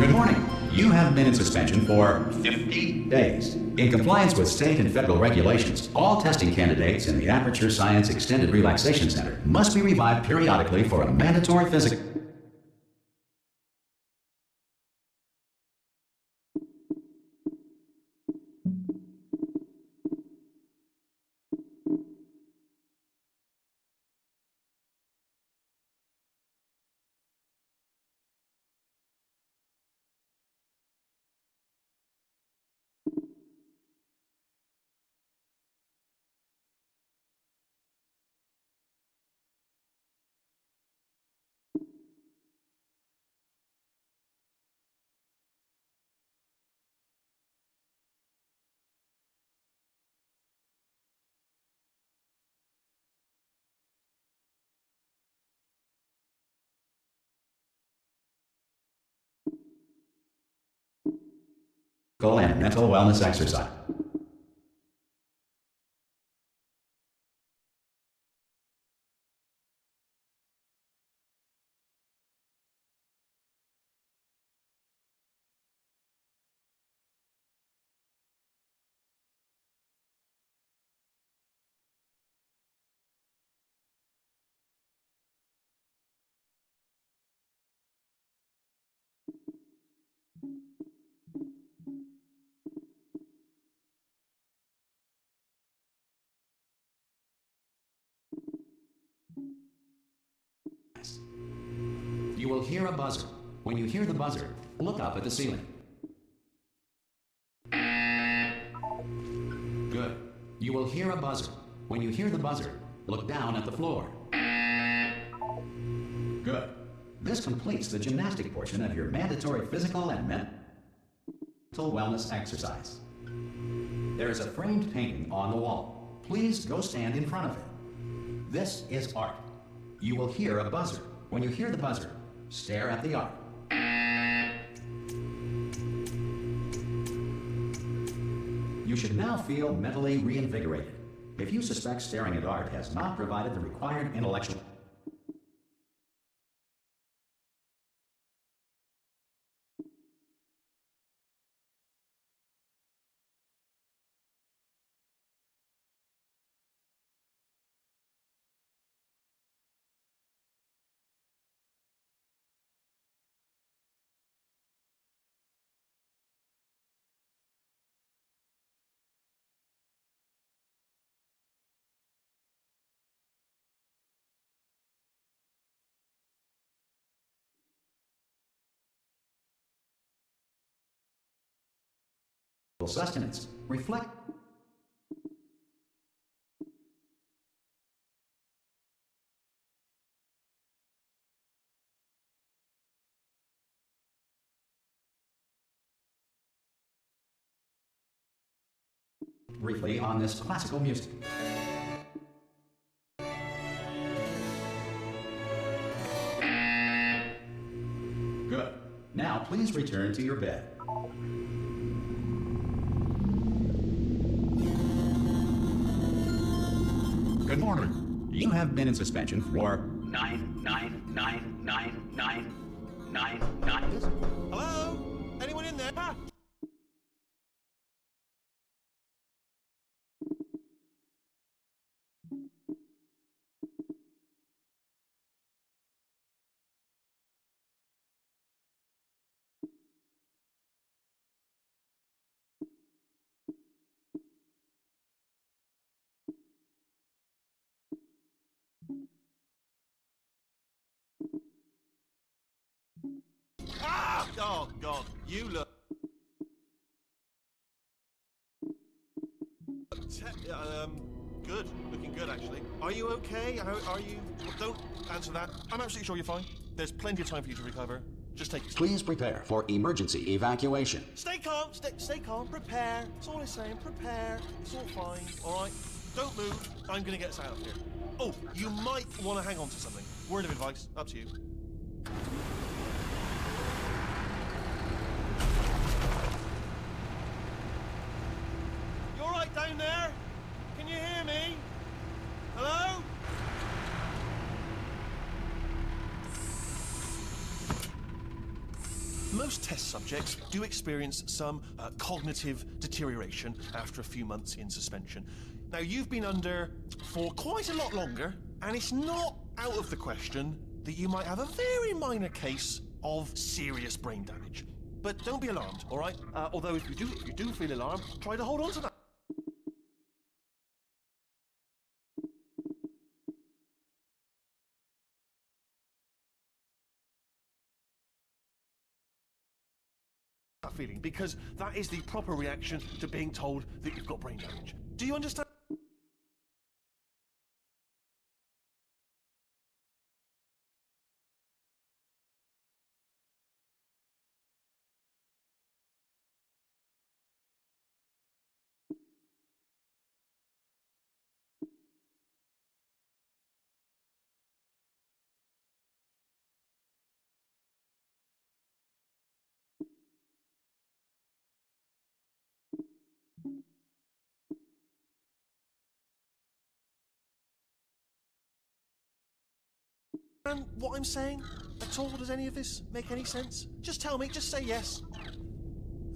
Good morning. You have been in suspension for 50 days. In compliance with state and federal regulations, all testing candidates in the Aperture Science Extended Relaxation Center must be revived periodically for a mandatory physical. And mental wellness exercise. will hear a buzzer. When you hear the buzzer, look up at the ceiling. Good. You will hear a buzzer. When you hear the buzzer, look down at the floor. Good. This completes the gymnastic portion of your mandatory physical and mental wellness exercise. There is a framed painting on the wall. Please go stand in front of it. This is art. You will hear a buzzer. When you hear the buzzer, stare at the art. You should now feel mentally reinvigorated. If you suspect staring at art has not provided the required intellectual sustenance, reflect. Briefly on this classical music. Good. Now please return to your bed. Good morning. You have been in suspension for 9999999. Hello? Anyone in there? Ah. Ah! Oh, God. You look... Good. Looking good, actually. Are you okay? Are you... Well, don't answer that. I'm absolutely sure you're fine. There's plenty of time for you to recover. Just take... Please prepare for emergency evacuation. Stay calm. Stay calm. Prepare. That's all I'm saying. Prepare. It's all fine. All right? Don't move. I'm going to get us out of here. Oh, you might want to hang on to something. Word of advice. Up to you. Down there? Can you hear me? Hello? Most test subjects do experience some cognitive deterioration after a few months in suspension. Now, you've been under for quite a lot longer, and it's not out of the question that you might have a very minor case of serious brain damage. But don't be alarmed, all right? Although if you do feel alarmed, try to hold on to that. Feeling, because that is the proper reaction to being told that you've got brain damage. Do you understand? And what I'm saying at all? Does any of this make any sense? Just tell me, just say yes.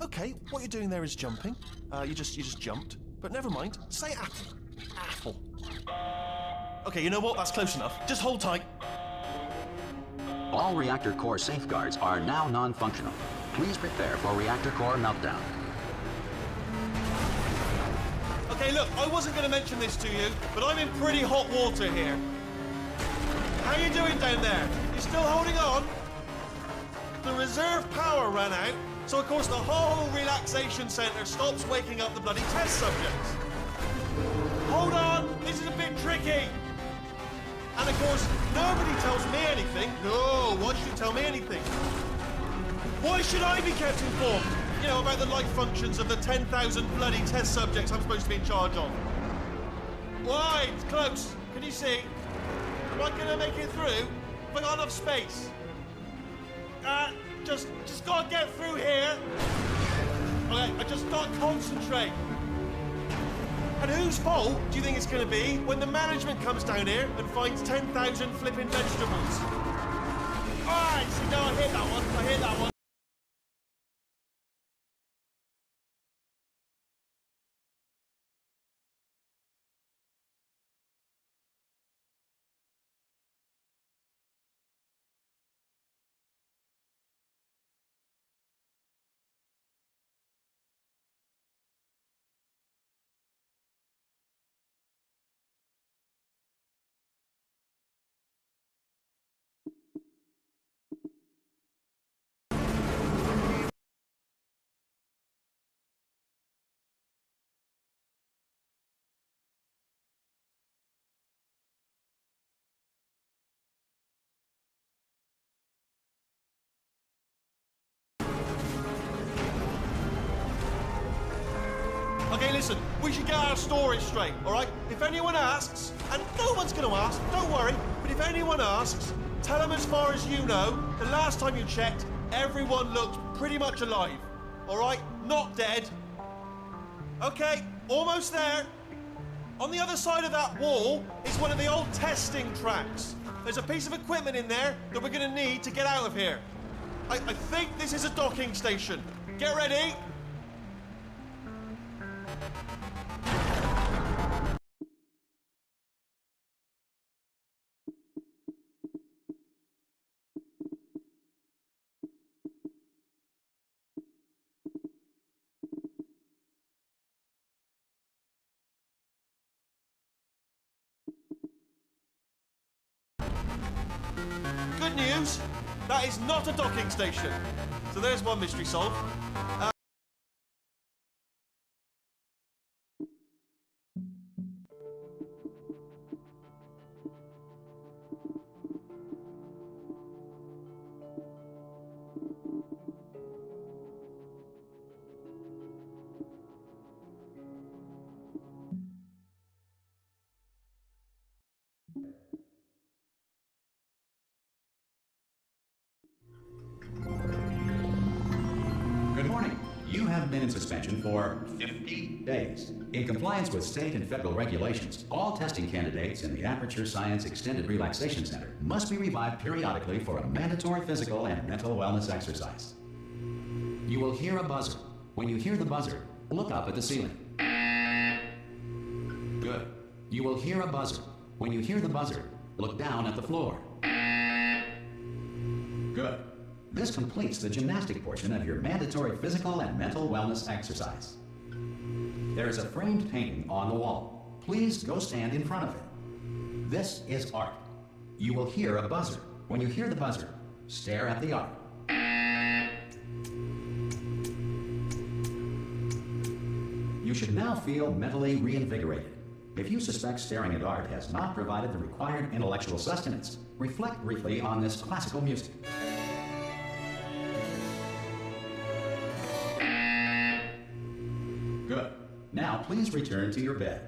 Okay, what you're doing there is jumping. You just jumped. But never mind, say apple. Apple. Okay, you know what? That's close enough. Just hold tight. All reactor core safeguards are now non-functional. Please prepare for reactor core meltdown. Okay, look, I wasn't going to mention this to you, but I'm in pretty hot water here. How you doing down there? You still holding on? the reserve power ran out, so of course the whole relaxation centre stops waking up the bloody test subjects. Hold on, this is a bit tricky. And of course, nobody tells me anything. No, why should you tell me anything? Why should I be kept informed? You know, about the life functions of the 10,000 bloody test subjects I'm supposed to be in charge of. Why? It's close. Can you see? Am I gonna make it through? Have I got enough space? Just gotta get through here. Okay, I just gotta concentrate. And whose fault do you think it's gonna be when the management comes down here and finds 10,000 flipping vegetables? Alright, see, no, I hit that one. I hit that one. Okay, listen, we should get our story straight, all right? If anyone asks, and no one's going to ask, don't worry, but if anyone asks, tell them as far as you know, the last time you checked, everyone looked pretty much alive, all right? Not dead. Okay, almost there. On the other side of that wall is one of the old testing tracks. There's a piece of equipment in there that we're going to need to get out of here. I think this is a docking station. Get ready. Good news, that is not a docking station. So there's one mystery solved. Good morning. You have been in suspension for 50 days. In compliance with state and federal regulations, all testing candidates in the Aperture Science Extended Relaxation Center must be revived periodically for a mandatory physical and mental wellness exercise. You will hear a buzzer. When you hear the buzzer, look up at the ceiling. Good. You will hear a buzzer. When you hear the buzzer, look down at the floor. Good. This completes the gymnastic portion of your mandatory physical and mental wellness exercise. There is a framed painting on the wall. Please go stand in front of it. This is art. You will hear a buzzer. When you hear the buzzer, stare at the art. You should now feel mentally reinvigorated. If you suspect staring at art has not provided the required intellectual sustenance, reflect briefly on this classical music. Good. Now please return to your bed.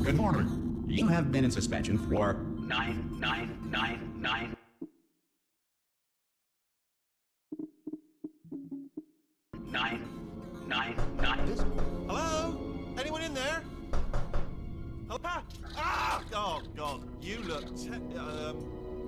Good morning. You have been in suspension for 9999 Hello? Anyone in there? Hello? Ah! Oh, God. You look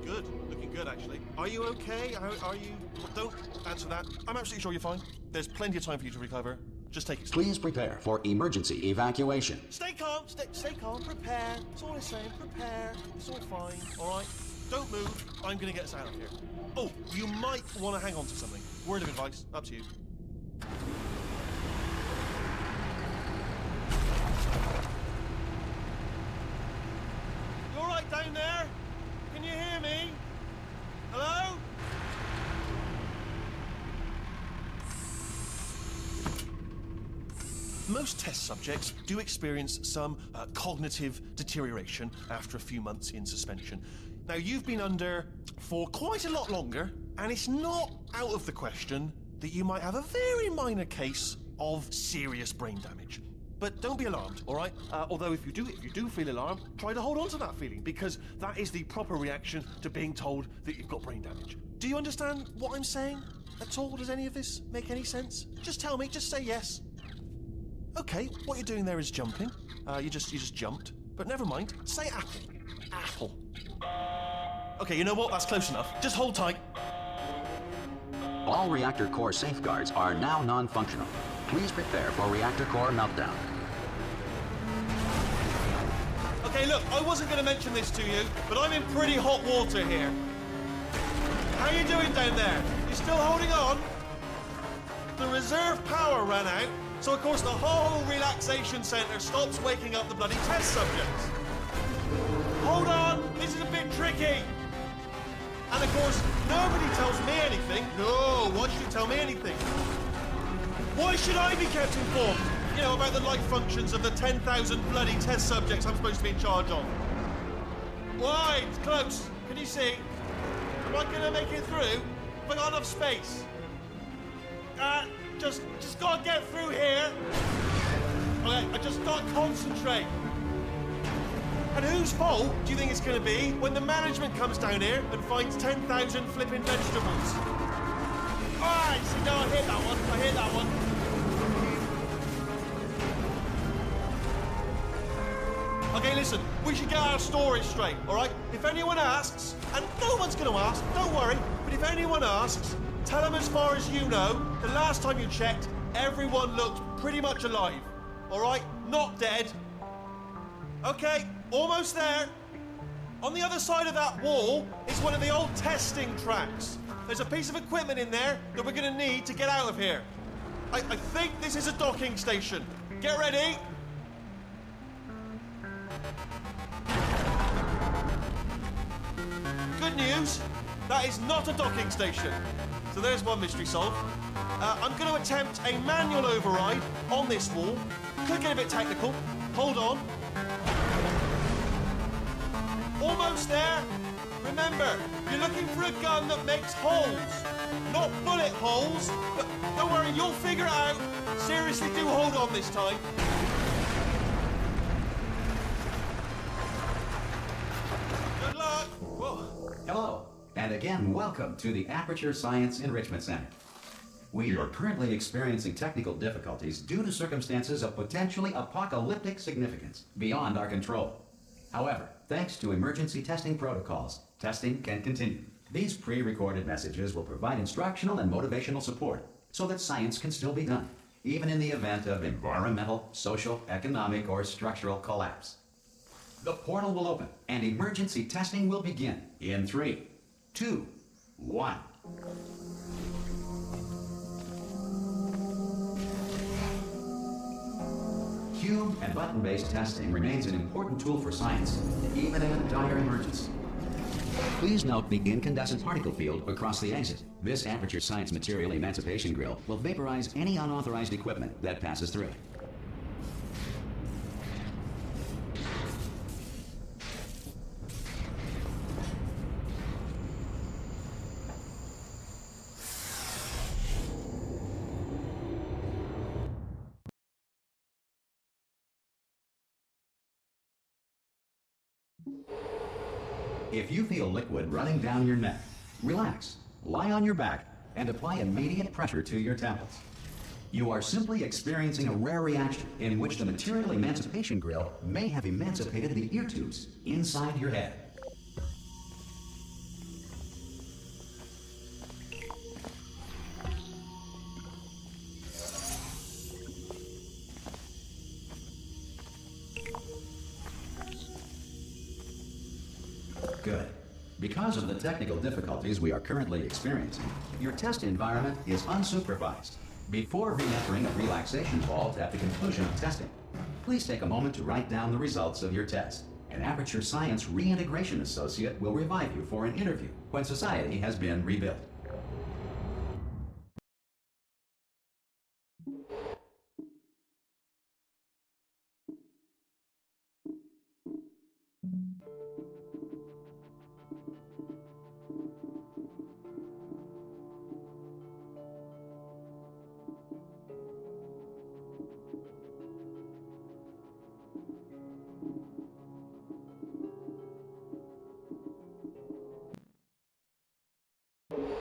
good. Looking good, actually. Are you okay? Are you... Don't answer that. I'm absolutely sure you're fine. There's plenty of time for you to recover. Just take it slow. Please prepare for emergency evacuation. Stay calm. Stay calm. Prepare. That's all I'm saying. Prepare. It's all fine. All right? Don't move. I'm going to get us out of here. Oh, you might want to hang on to something. Word of advice. Up to you. down there? Can you hear me? Hello? Most test subjects do experience some cognitive deterioration after a few months in suspension. Now, you've been under for quite a lot longer, and it's not out of the question that you might have a very minor case of serious brain damage. But don't be alarmed, all right? Although if you do feel alarmed, try to hold on to that feeling, because that is the proper reaction to being told that you've got brain damage. Do you understand what I'm saying at all? Does any of this make any sense? Just tell me, just say yes. Okay, what you're doing there is jumping. You just jumped. But never mind, say apple. Apple. Okay, you know what? That's close enough. Just hold tight. All reactor core safeguards are now non-functional. Please prepare for reactor core meltdown. Okay, look, I wasn't going to mention this to you, but I'm in pretty hot water here. How you doing down there? You still holding on? The reserve power ran out, so of course the whole relaxation centre stops waking up the bloody test subjects. Hold on, this is a bit tricky. And of course, nobody tells me anything. No, why should you tell me anything? Why should I be kept informed? You know, about the life functions of the 10,000 bloody test subjects I'm supposed to be in charge of. Why? It's close. Can you see? Am I gonna make it through? Have I got enough space? Just gotta get through here. Okay, I just gotta concentrate. And whose fault do you think it's gonna be when the management comes down here and finds 10,000 flipping vegetables? Alright, see, no, I hear that one. I hear that one. Okay, listen, we should get our story straight, alright? If anyone asks, and no one's gonna ask, don't worry, but if anyone asks, tell them as far as you know, the last time you checked, everyone looked pretty much alive. Alright? Not dead. Okay, almost there. On the other side of that wall is one of the old testing tracks. There's a piece of equipment in there that we're gonna need to get out of here. I think this is a docking station. Get ready. Good news, that is not a docking station. So there's one mystery solved. I'm going to attempt a manual override on this wall. Could get a bit technical. Hold on. Almost there. Remember, you're looking for a gun that makes holes. Not bullet holes, but don't worry, you'll figure it out. Seriously, do hold on this time. Good luck. Whoa. Hello, and again, welcome to the Aperture Science Enrichment Center. We are currently experiencing technical difficulties due to circumstances of potentially apocalyptic significance beyond our control. However, thanks to emergency testing protocols, testing can continue. These pre-recorded messages will provide instructional and motivational support so that science can still be done, even in the event of environmental, social, economic, or structural collapse. The portal will open, and emergency testing will begin in 3, 2, 1. Cube and button-based testing remains an important tool for science, even in a dire emergency. Please note the incandescent particle field across the exit. This Aperture Science Material Emancipation Grill will vaporize any unauthorized equipment that passes through it. If you feel liquid running down your neck, relax, lie on your back, and apply immediate pressure to your temples. You are simply experiencing a rare reaction in which the Material Emancipation Grill may have emancipated the ear tubes inside your head. Good. Because of the technical difficulties we are currently experiencing, your test environment is unsupervised. Before re-entering a relaxation vault at the conclusion of testing, please take a moment to write down the results of your test An Aperture Science Reintegration Associate will revive you for an interview when society has been rebuilt.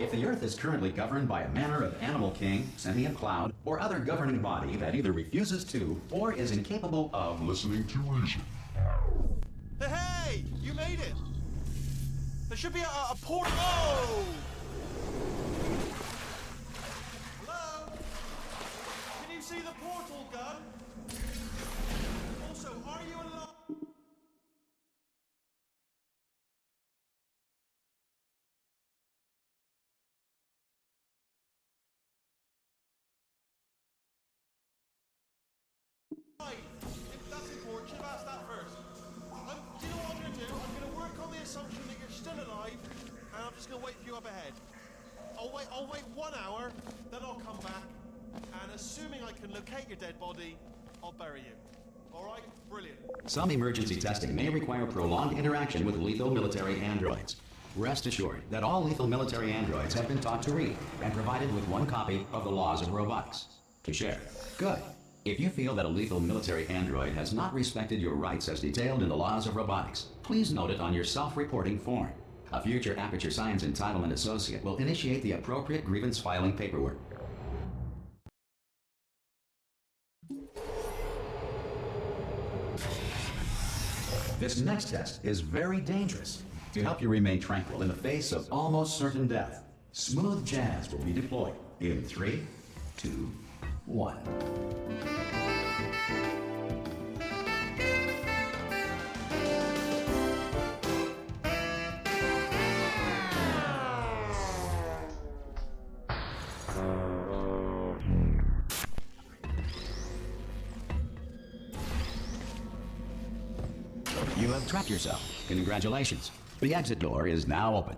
If the Earth is currently governed by a manner of animal king, sentient cloud, or other governing body that either refuses to or is incapable of listening to reason. Hey! You made it! There should be a port. Oh! Hello? Can you see the portal gun? Also, are you alone? Right. If that's important, should have asked that first. Do you know what I'm going to do? I'm going to work on the assumption that you're still alive, and I'm just going to wait for you up ahead. I'll wait 1 hour, then I'll come back, and assuming I can locate your dead body, I'll bury you. All right? Brilliant. Some emergency testing may require prolonged interaction with lethal military androids. Rest assured that all lethal military androids have been taught to read and provided with one copy of the Laws of Robotics to share. Good. If you feel that a lethal military android has not respected your rights as detailed in the Laws of Robotics, please note it on your self-reporting form. A future Aperture Science Entitlement Associate will initiate the appropriate grievance filing paperwork. This next test is very dangerous. To help you remain tranquil in the face of almost certain death, smooth jazz will be deployed in 3, 2, 1. You have trapped yourself. Congratulations. The exit door is now open.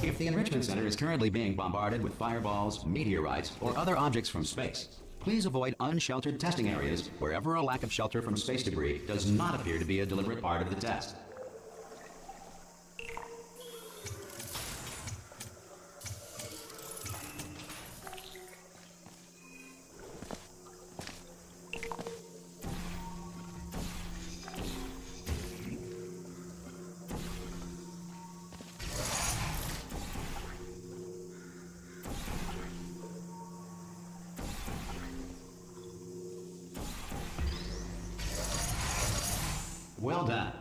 If the Enrichment Center is currently being bombarded with fireballs, meteorites, or other objects from space, please avoid unsheltered testing areas wherever a lack of shelter from space debris does not appear to be a deliberate part of the test. Well done.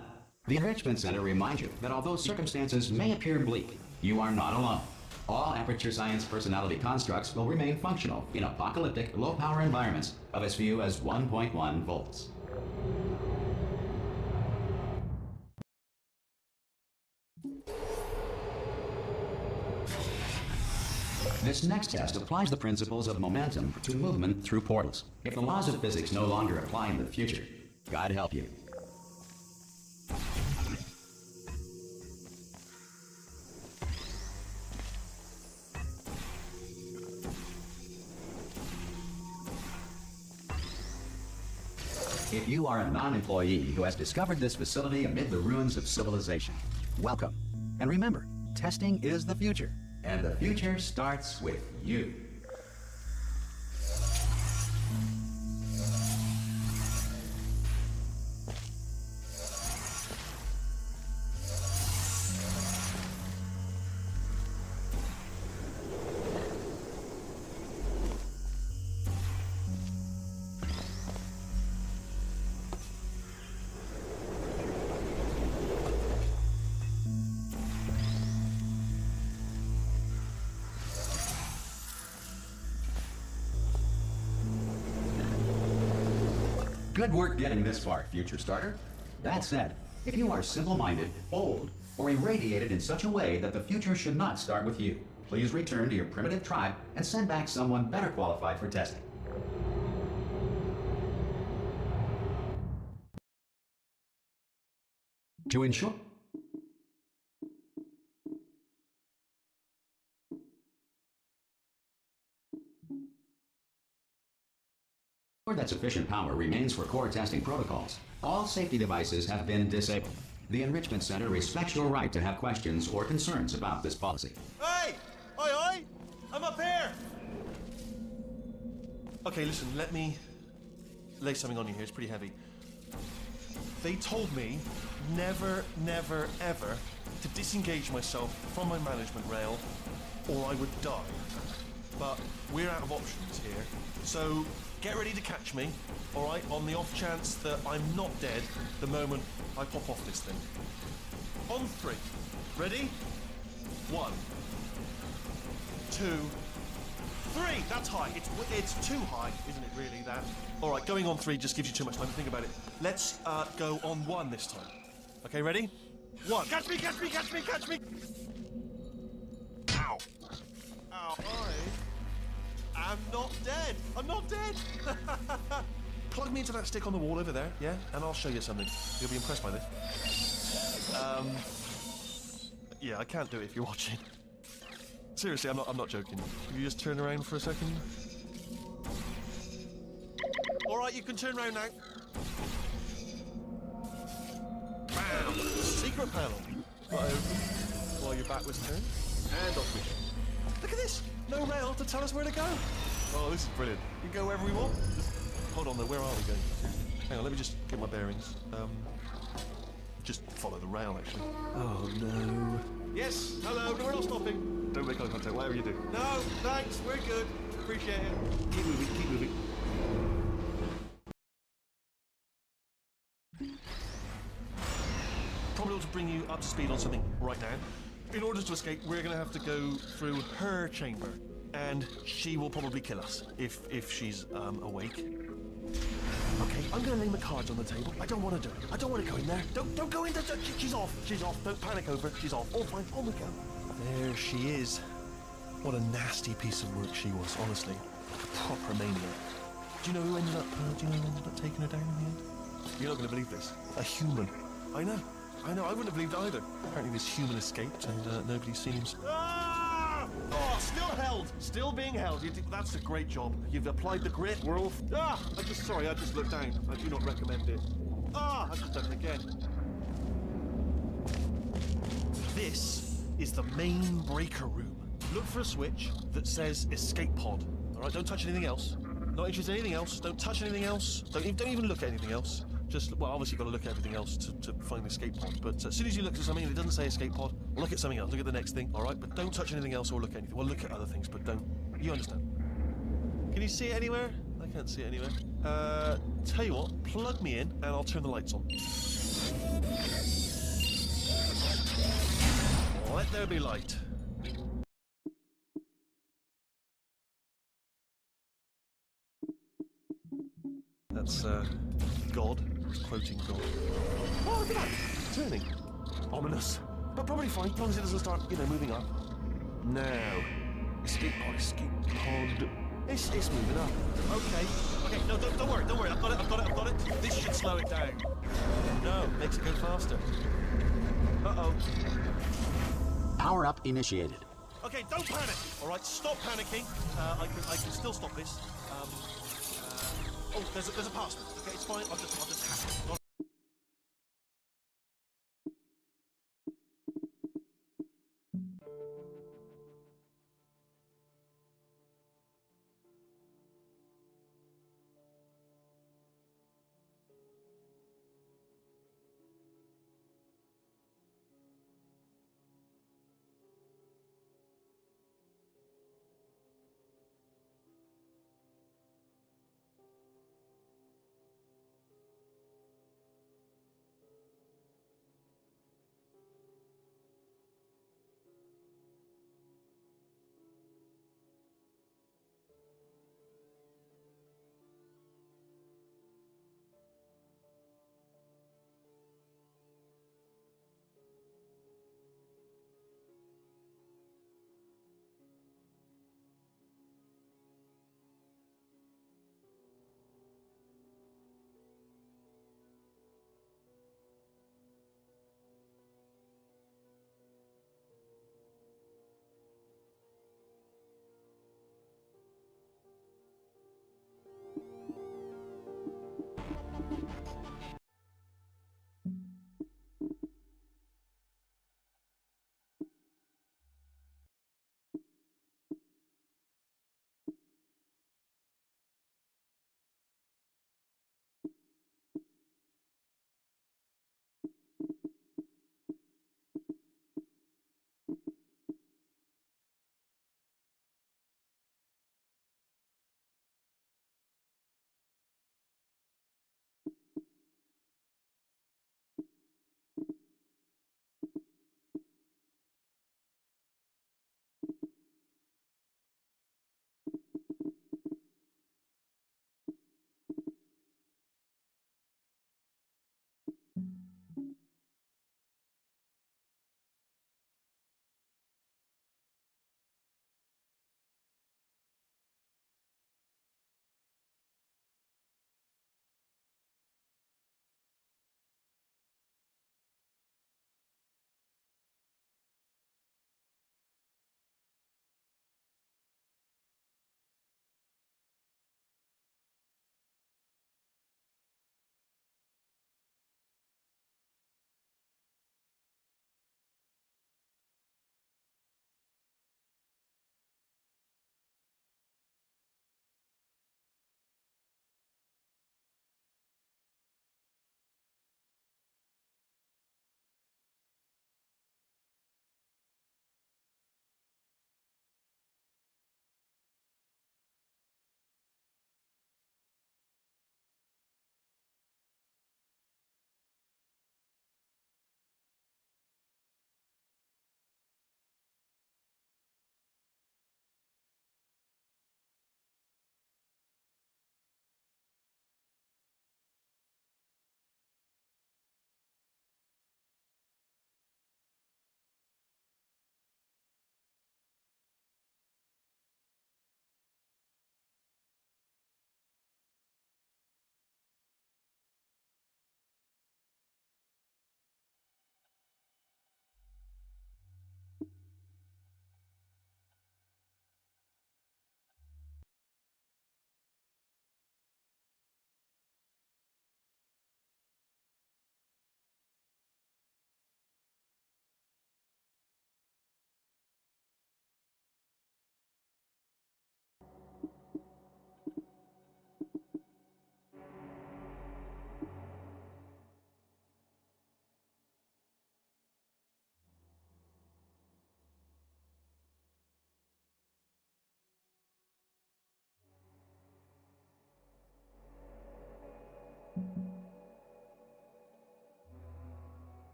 The Enrichment Center reminds you that although circumstances may appear bleak, you are not alone. All Aperture Science personality constructs will remain functional in apocalyptic, low-power environments of as few as 1.1 volts. This next test applies the principles of momentum to movement through portals. If the laws of physics no longer apply in the future, God help you. If you are a non-employee who has discovered this facility amid the ruins of civilization, welcome. And remember, testing is the future, and the future starts with you. Good work getting this far, future starter. That said, if you are simple-minded, bold, or irradiated in such a way that the future should not start with you, please return to your primitive tribe and send back someone better qualified for testing. To ensure that sufficient power remains for core testing protocols, all safety devices have been disabled. The Enrichment Center respects your right to have questions or concerns about this policy. Hey! Oi, oi! I'm up here! Okay, listen, let me lay something on you here. It's pretty heavy. They told me never, never, ever to disengage myself from my management rail or I would die. But we're out of options here, so get ready to catch me, alright, on the off chance that I'm not dead the moment I pop off this thing. On 3. Ready? 1, 2, 3! That's high. It's too high, isn't it really, that? Alright, going on 3 just gives you too much time to think about it. Let's go on 1 this time. Okay, ready? 1. Catch me, catch me, catch me, catch me! Ow! Ow, I'm not dead! I'm not dead! Plug me into that stick on the wall over there, yeah? And I'll show you something. You'll be impressed by this. Yeah, I can't do it if you're watching. Seriously, I'm not joking. Can you just turn around for a second? Alright, you can turn around now. Bam! Secret panel. While your back was turned. And off we go. Look at this! No rail to tell us where to go! Oh, this is brilliant. We can go wherever we want. Hold on though, where are we going? Hang on, let me just get my bearings. Just follow the rail, actually. Oh, no. Yes, hello, no, we're not stopping. Don't make eye contact, whatever you do. No, thanks, we're good. Appreciate it. Keep moving, keep moving. Probably ought to bring you up to speed on something right now. In order to escape, we're going to have to go through her chamber, and she will probably kill us if she's awake. Okay, I'm going to lay my cards on the table. I don't want to do it. I don't want to go in there. Don't go in there. She's off. She's off. Don't panic over. She's off. All fine. On we go. There she is. What a nasty piece of work she was, honestly. Like a proper maniac. Do you know who ended up? Do you know who ended up taking her down in the end? You're not going to believe this. A human. I know. I wouldn't have believed either. Apparently this human escaped and nobody's seen him. Ah! Oh, still held. Still being held. That's a great job. You've applied the grit. We're all... Ah! I just looked down. I do not recommend it. Ah! I've just done it again. This is the main breaker room. Look for a switch that says escape pod. Alright, don't touch anything else. Not interested in anything else. Don't touch anything else. Don't even look at anything else. Just, well, obviously you've got to look at everything else to find the escape pod, but as soon as you look at something and it doesn't say escape pod, look at something else, look at the next thing, alright? But don't touch anything else or look at anything. Well, look at other things, but don't. You understand? Can you see it anywhere? I can't see it anywhere. Tell you what, plug me in and I'll turn the lights on. Let there be light. That's, God. Quoting God. Oh, look at that! Turning. Ominous. But probably fine, as long as it doesn't start, moving up. Now. Escape pod, escape pod. It's moving up. Okay, no, don't worry. I've got it. This should slow it down. No, makes it go faster. Uh-oh. Power up initiated. Okay, don't panic. All right, stop panicking. I can still stop this. Oh, there's a password. Okay, it's fine. I'll just hack it.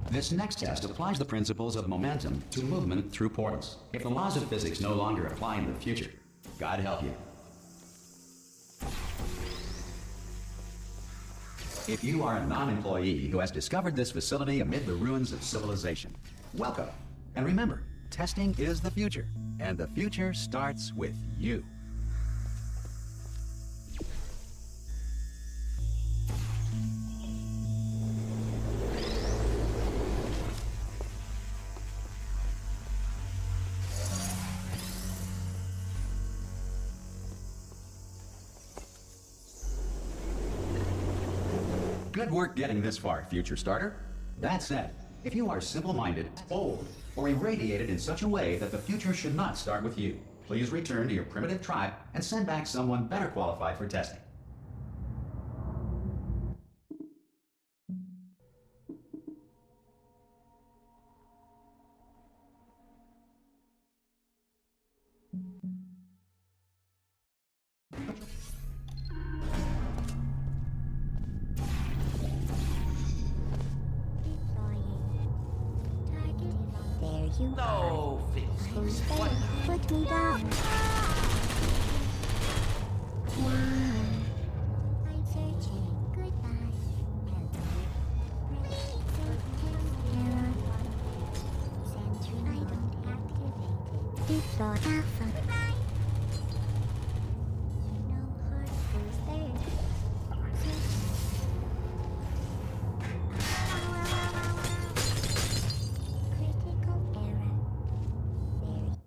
This next test applies the principles of momentum to movement through portals. If the laws of physics no longer apply in the future, God help you. If you are a non-employee who has discovered this facility amid the ruins of civilization, welcome. And remember, testing is the future, and the future starts with you. Good work getting this far, future starter. That said, if you are simple-minded, old, or irradiated in such a way that the future should not start with you, please return to your primitive tribe and send back someone better qualified for testing. There you No, Fitz. are. Put me down. I'm searching. Goodbye. Sentry. I don't activate it. Deploy Alpha. Goodbye. No hard goes there. Critical error. There.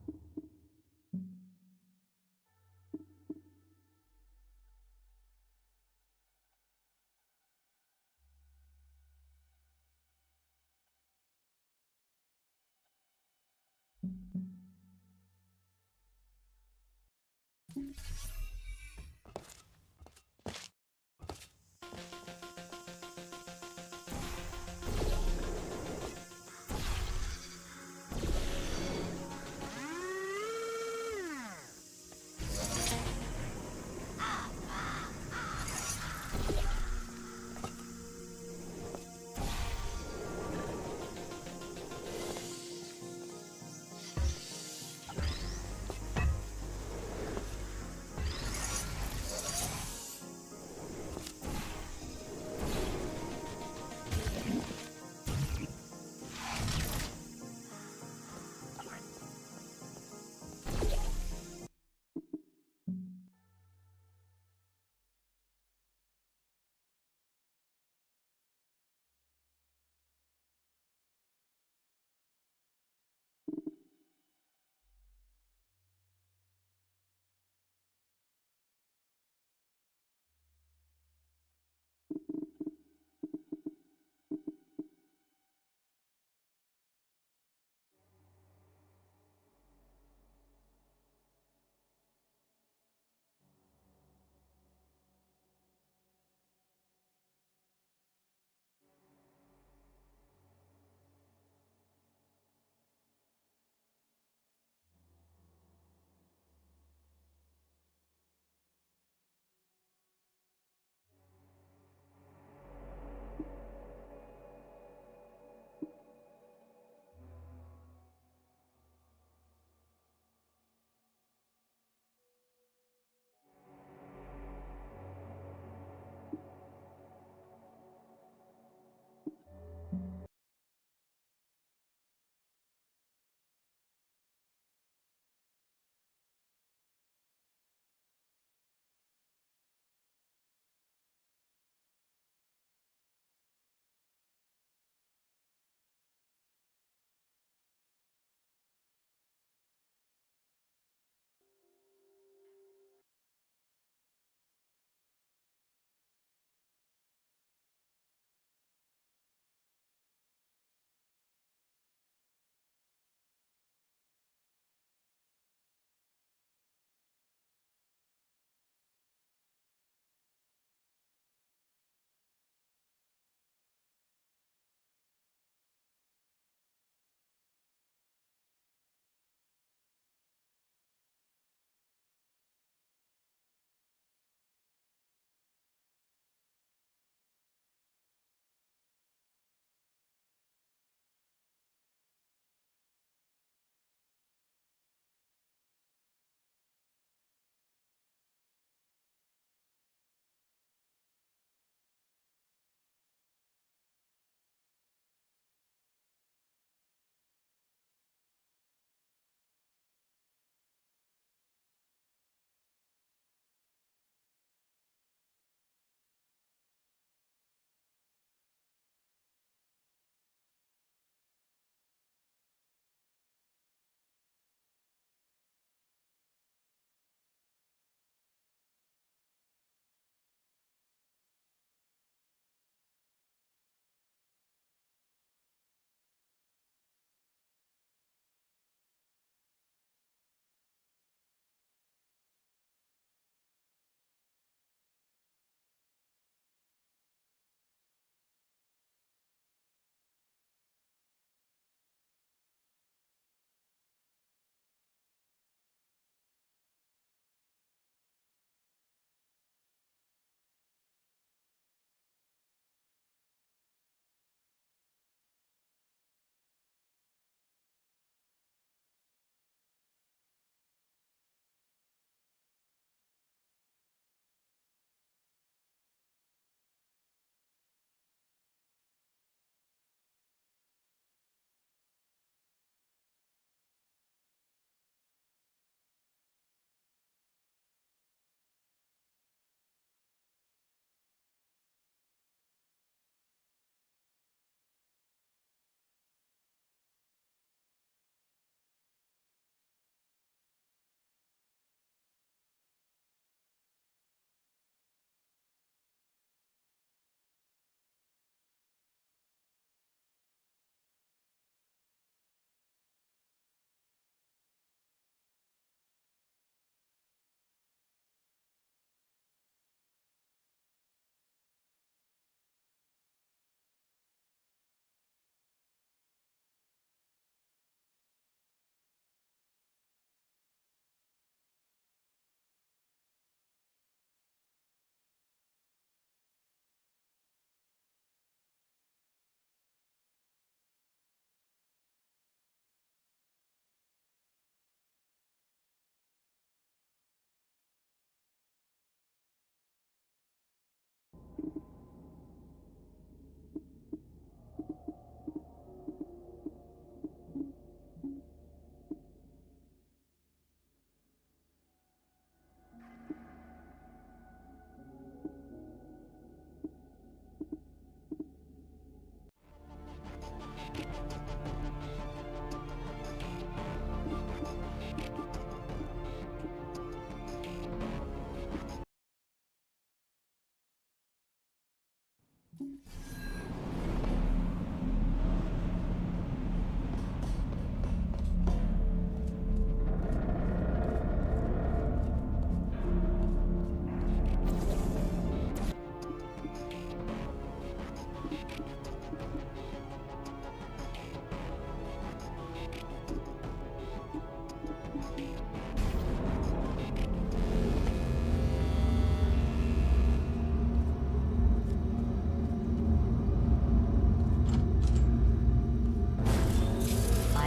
I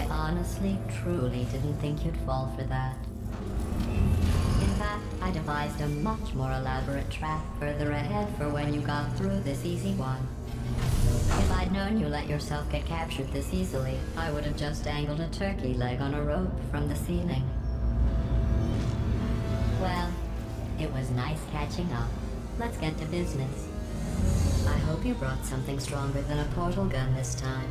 honestly, truly didn't think you'd fall for that. In fact, I devised a much more elaborate trap further ahead for when you got through this easy one. If I'd known you let yourself get captured this easily, I would have just dangled a turkey leg on a rope from the ceiling. Well, it was nice catching up. Let's get to business. I hope you brought something stronger than a portal gun this time.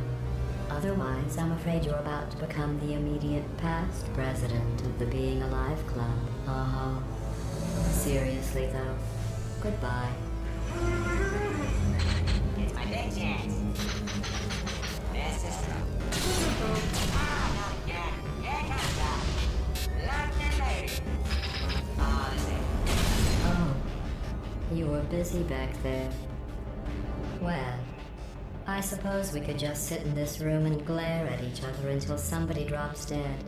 Otherwise, I'm afraid you're about to become the immediate past president of the Being Alive Club. Uh-huh. Seriously, though. Goodbye. It's my big chance. This is true. Ah, not again. Here comes that. London lady. Honestly. Oh, you were busy back there. Well, I suppose we could just sit in this room and glare at each other until somebody drops dead.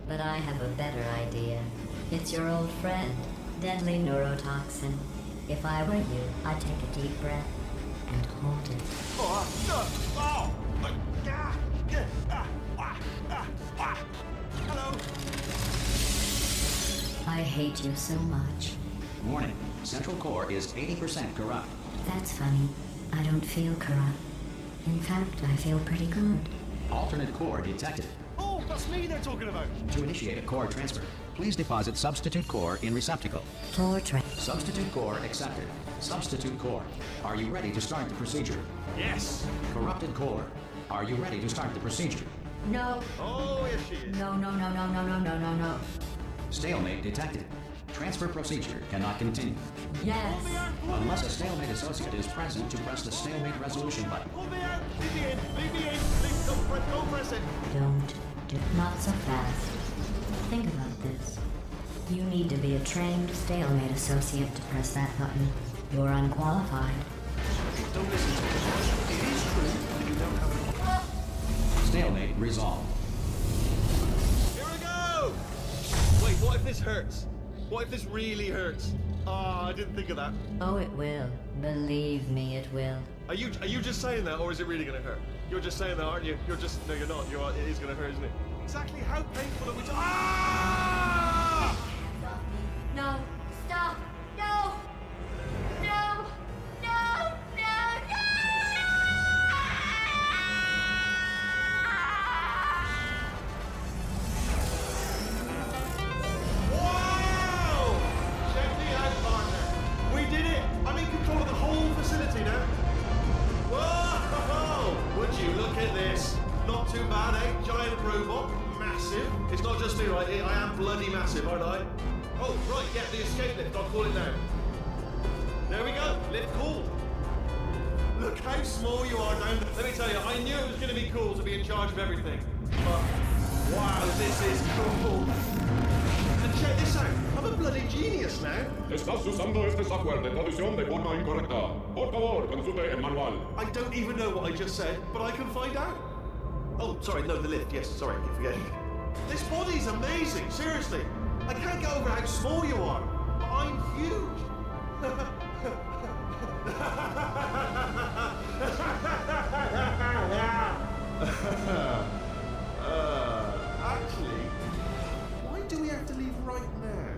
But I have a better idea. It's your old friend, deadly neurotoxin. If I were you, I'd take a deep breath and hold it. Hello. I hate you so much. Warning, Central Core is 80% corrupt. That's funny. I don't feel corrupt. In fact, I feel pretty good. Alternate core detected. Oh, that's me they're talking about. To initiate a core transfer, please deposit substitute core in receptacle. Floor track. Substitute core accepted. Substitute core. Are you ready to start the procedure? Yes. Corrupted core. Are you ready to start the procedure? No. Oh, yes she is. No, no, no, no, no, no, no, no, no. Stalemate detected. Transfer procedure cannot continue. Yes. Unless a stalemate associate is present to press the stalemate resolution button. Pull me out. Leave me in. Leave me in. Don't press it. Don't do. Not so fast. Think about this. You need to be a trained stalemate associate to press that button. You're unqualified. Don't listen to it. It is true that you don't have an... Stalemate resolved. Here we go! Wait, what if this hurts? What if this really hurts? Ah, I didn't think of that. Oh, it will. Believe me, it will. Are you just saying that, or is it really gonna hurt? You're just saying that, aren't you? You're just... No, you're not. It is gonna hurt, isn't it? Exactly how painful are we... Ah! No! Stop! No! No! No! No! Wow! Check me out, partner. We did it! I'm in control of the whole facility now. Whoa! Would you look at this? Not too bad, eh? Giant robot. Massive. It's not just me right here. I am bloody massive, aren't I? Oh, right, yeah, the escape lift. I'll call it now. There we go. Lift cool. Look how small you are down there. Let me tell you, I knew it was going to be cool to be in charge of everything. But, wow, this is cool. And check this out. I'm a bloody genius now. Estás usando este software de traducción de forma incorrecta. Por favor, consulte el manual. I don't even know what I just said, but I can find out. Oh, sorry, no, the lift. Yes, sorry, I keep forgetting. This body's amazing, seriously. I can't get over how small you are, but I'm huge. Actually, why do we have to leave right now?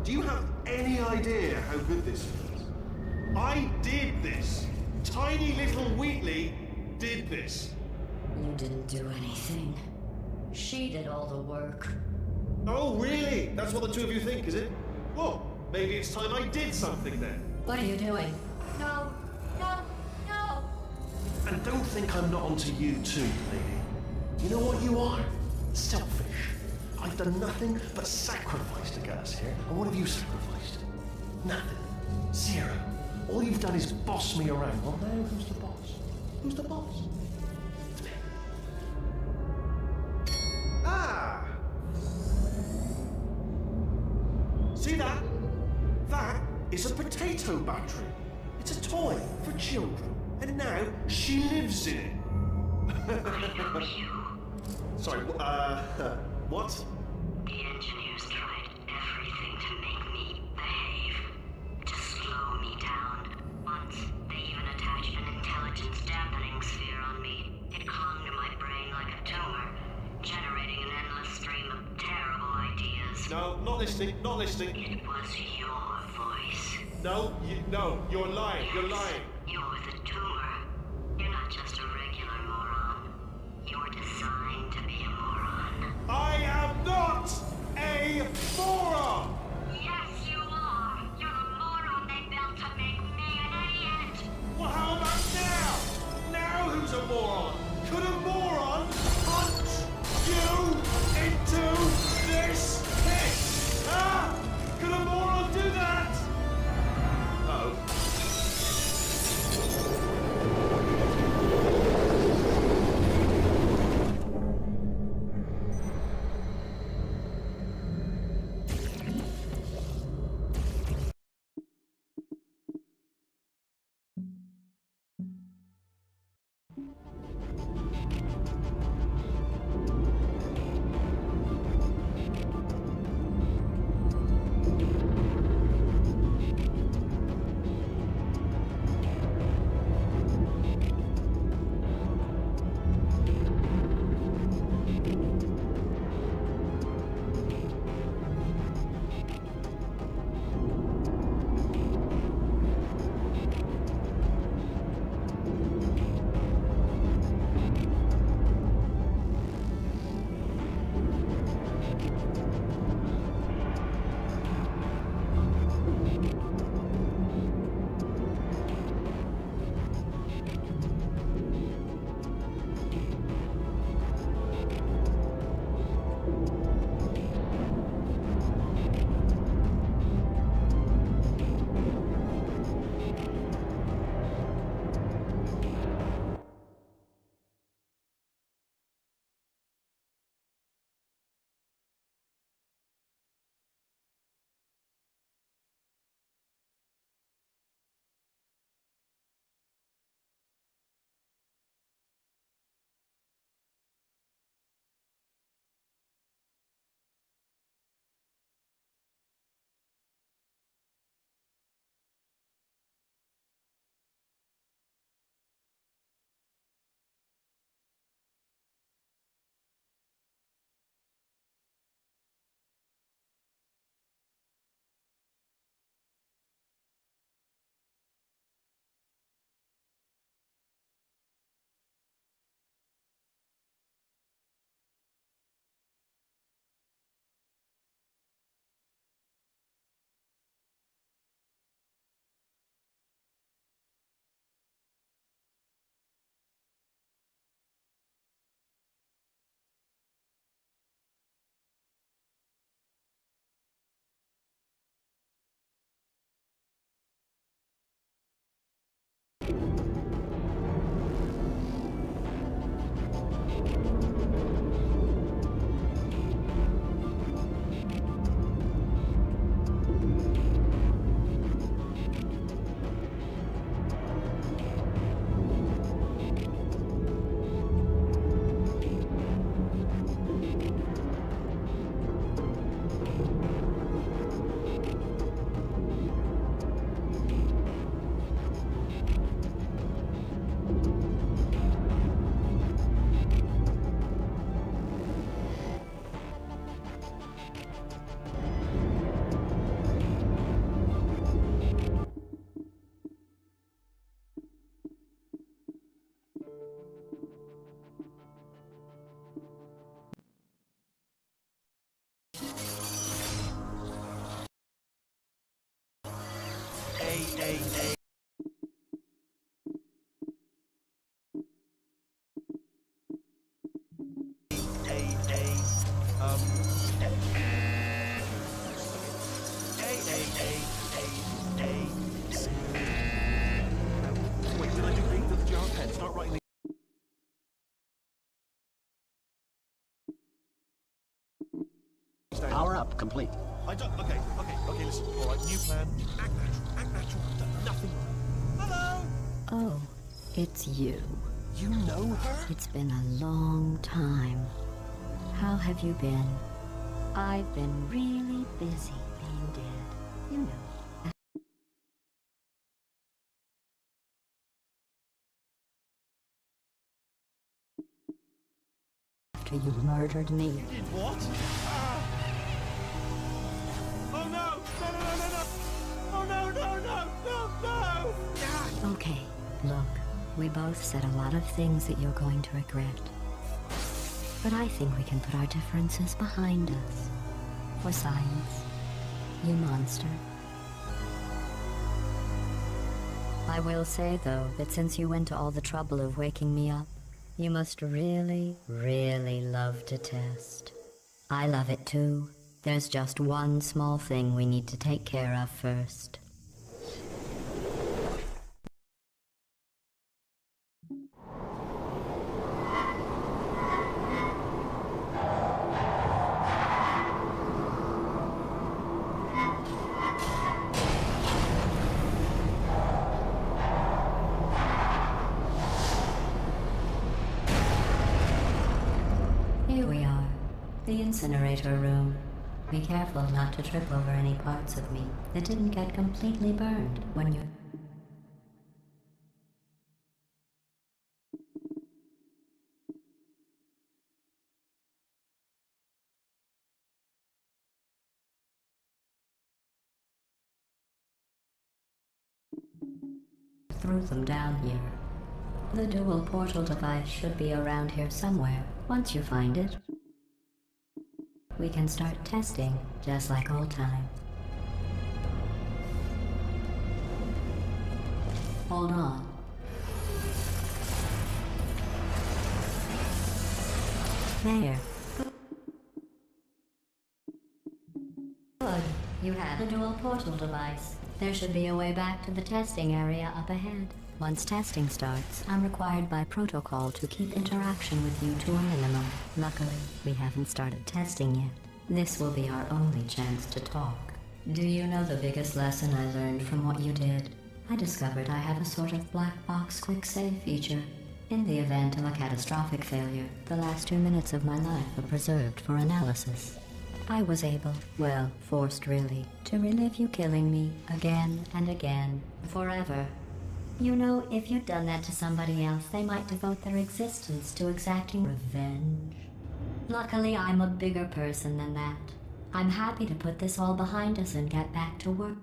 Do you have any idea how good this feels? I did this. Tiny little Wheatley did this. You didn't do anything. She did all the work. Oh, really? That's what the two of you think, is it? Well, maybe it's time I did something then. What are you doing? No! No! No! And don't think I'm not onto you too, lady. You know what you are? Selfish. I've done nothing but sacrifice to get us here. And what have you sacrificed? Nothing. Zero. All you've done is boss me around. Well, now who's the boss? Who's the boss? It's me. Ah! See that? That is a potato battery. It's a toy for children. And now she lives in it. Sorry, what? The engineers tried everything to make me behave, to slow me down. Once, they even attached an intelligence dampening sphere on me. It clung to my brain like a tumor, generating an endless stream of terrible ideas. No, not listening, not listening. It was your voice. No, you're lying, you're lying. You're the tumor. You're not just a regular moron. You're designed to be a moron. I am not a moron! Yes, you are. You're the moron they built to make me an idiot. Well, how about now? Now who's a moron? Could a moron punch you into this pit? Huh? Could a moron do that? Oh. up complete. I don't. Okay, listen. All right, new plan. Act natural. Act natural. I've done nothing wrong. Hello! Oh, it's you. You know her? It's been a long time. How have you been? I've been really busy being dead. You know. After you murdered me. Did what? Oh no! Oh no! Okay, look, we both said a lot of things that you're going to regret. But I think we can put our differences behind us. For science, you monster. I will say, though, that since you went to all the trouble of waking me up, you must really, really love to test. I love it too. There's just one small thing we need to take care of first. Here we are, the incinerator room. Be careful not to trip over any parts of me that didn't get completely burned when you... threw them down here. The dual portal device should be around here somewhere. Once you find it, we can start testing, just like old time. Hold on. There. Good. You have the dual portal device. There should be a way back to the testing area up ahead. Once testing starts, I'm required by protocol to keep interaction with you to a minimum. Luckily, we haven't started testing yet. This will be our only chance to talk. Do you know the biggest lesson I learned from what you did? I discovered I have a sort of black box quick save feature. In the event of a catastrophic failure, the last 2 minutes of my life are preserved for analysis. I was able, well, forced really, to relive you killing me again and again, forever. You know, if you'd done that to somebody else, they might devote their existence to exacting revenge. Luckily, I'm a bigger person than that. I'm happy to put this all behind us and get back to work.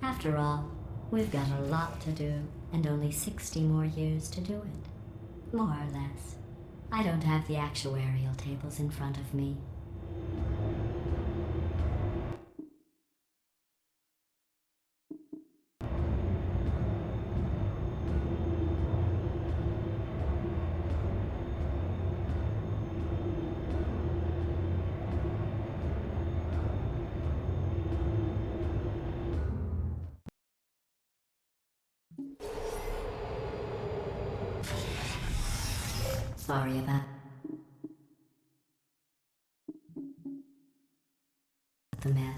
After all, we've got a lot to do, and only 60 more years to do it. More or less. I don't have the actuarial tables in front of me. Sorry about the mess.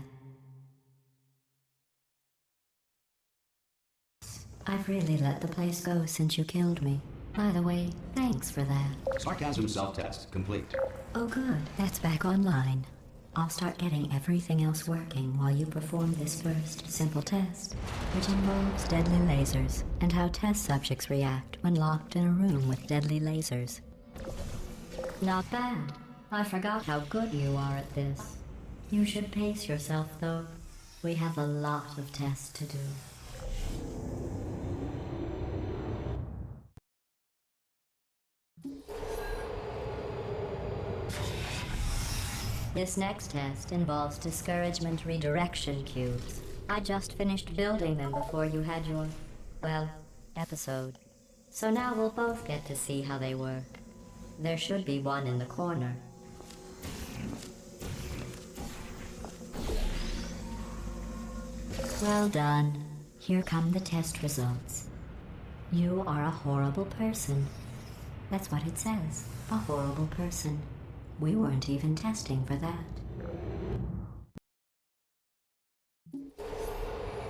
I've really let the place go since you killed me. By the way, thanks for that. Sarcasm self-test complete. Oh good, that's back online. I'll start getting everything else working while you perform this first simple test, which involves deadly lasers and how test subjects react when locked in a room with deadly lasers. Not bad. I forgot how good you are at this. You should pace yourself, though. We have a lot of tests to do. This next test involves discouragement redirection cubes. I just finished building them before you had your, well, episode. So now we'll both get to see how they work. There should be one in the corner. Well done. Here come the test results. You are a horrible person. That's what it says. A horrible person. We weren't even testing for that.